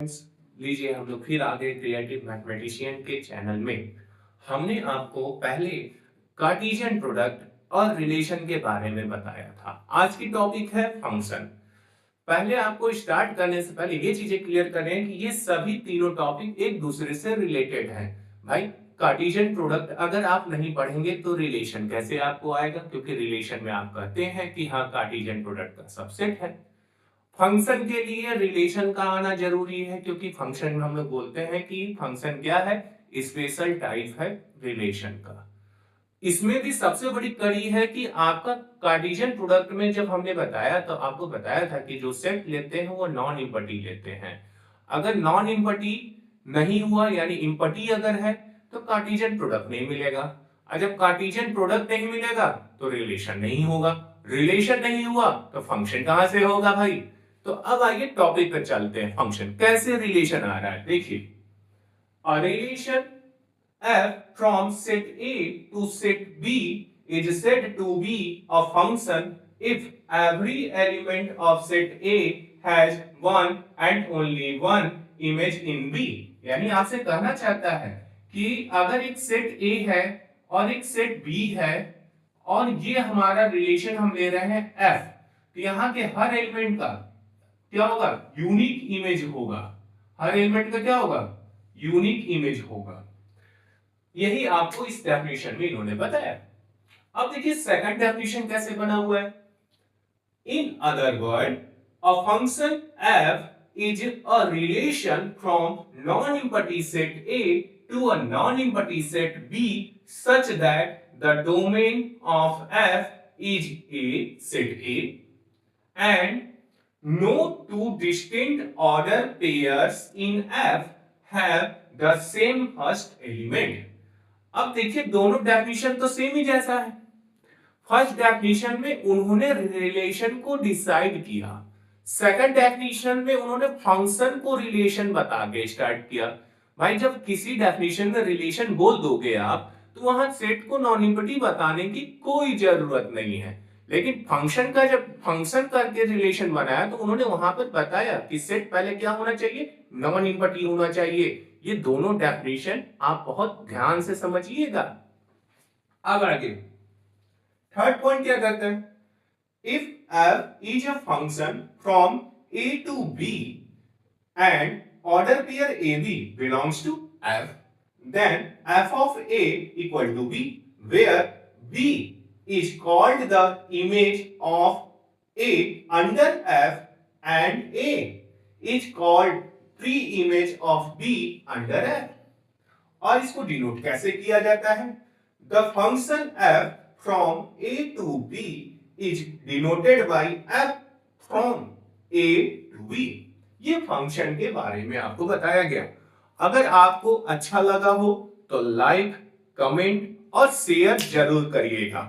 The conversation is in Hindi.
लीजिए हम लोग फिर आ गए क्रिएटिव मैथमेटिशियन के चैनल में। हमने आपको पहले कार्टेशियन प्रोडक्ट और रिलेशन के बारे में बताया था। आज की टॉपिक है फंक्शन। पहले आपको स्टार्ट करने से पहले ये चीजें क्लियर करें कि ये सभी तीनों टॉपिक एक दूसरे से रिलेटेड हैं। भाई कार्टेशियन प्रोडक्ट अगर आप नहीं पढ़ेंगे तो रिलेशन कैसे आपको आएगा, क्योंकि रिलेशन में आप कहते हैं कि हाँ कार्टेशियन प्रोडक्ट का सबसेट है। फंक्शन के लिए रिलेशन का आना जरूरी है, क्योंकि फंक्शन में हम लोग बोलते हैं कि फंक्शन क्या है, स्पेशल टाइप है रिलेशन का। इसमें भी सबसे बड़ी कड़ी है कि आपका कार्टेशियन प्रोडक्ट में जब हमने बताया तो आपको बताया था कि जो सेट लेते हैं वो नॉन इम्पटी लेते हैं। अगर नॉन इम्पटी नहीं हुआ यानी इम्पटी अगर है तो कार्टेशियन प्रोडक्ट नहीं मिलेगा, और जब कार्टेशियन प्रोडक्ट नहीं मिलेगा तो रिलेशन नहीं होगा, रिलेशन नहीं हुआ तो फंक्शन कहां से होगा भाई। तो अब आइए टॉपिक पर चलते हैं, फंक्शन कैसे रिलेशन आ रहा है। देखिए a relation f from set A to set B is said to be a function if every element of set A has one and only one image in B। यानी आपसे कहना चाहता है कि अगर एक सेट A है और एक सेट B है और ये हमारा रिलेशन हम ले रहे हैं F, तो यहाँ के हर एलिमेंट का क्या होगा, यूनिक इमेज होगा। हर एलिमेंट का क्या होगा, यूनिक इमेज होगा। यही आपको इस डेफिनेशन में इन्होंने बताया। अब देखिए सेकंड डेफिनेशन कैसे बना हुआ है। In other word a function f is a relation from non-empty set A to a non-empty set B such that the domain of f is a set A and no two distinct order pairs in F have the same first element। अब देखिए दोनों डेफिनेशन तो सेम ही जैसा है। फर्स्ट डेफिनेशन में उन्होंने रिलेशन को डिसाइड किया, सेकंड डेफिनेशन में उन्होंने फंक्शन को रिलेशन बता के स्टार्ट किया। भाई जब किसी डेफिनेशन में रिलेशन बोल दोगे आप तो वहां सेट को नॉन इम्पटी बताने की कोई जरूरत नहीं है, लेकिन फंक्शन का जब फंक्शन करके रिलेशन बनाया तो उन्होंने वहां पर बताया कि सेट पहले क्या होना चाहिए, नॉन इम्पटी होना चाहिए। ये दोनों डेफिनेशन आप बहुत ध्यान से समझिएगा। अब आगे थर्ड पॉइंट क्या कहते हैं, if f is a function from A to B and order pair AB belongs to F, then f of A equal to B, where B is called the image of A under F and A is called pre-image of B under F। और इसको डिनोट कैसे किया जाता है, the function f from A to B is denoted by f from A to B। ये फंक्शन के बारे में आपको बताया गया। अगर आपको अच्छा लगा हो तो लाइक, कमेंट और शेयर जरूर करिएगा।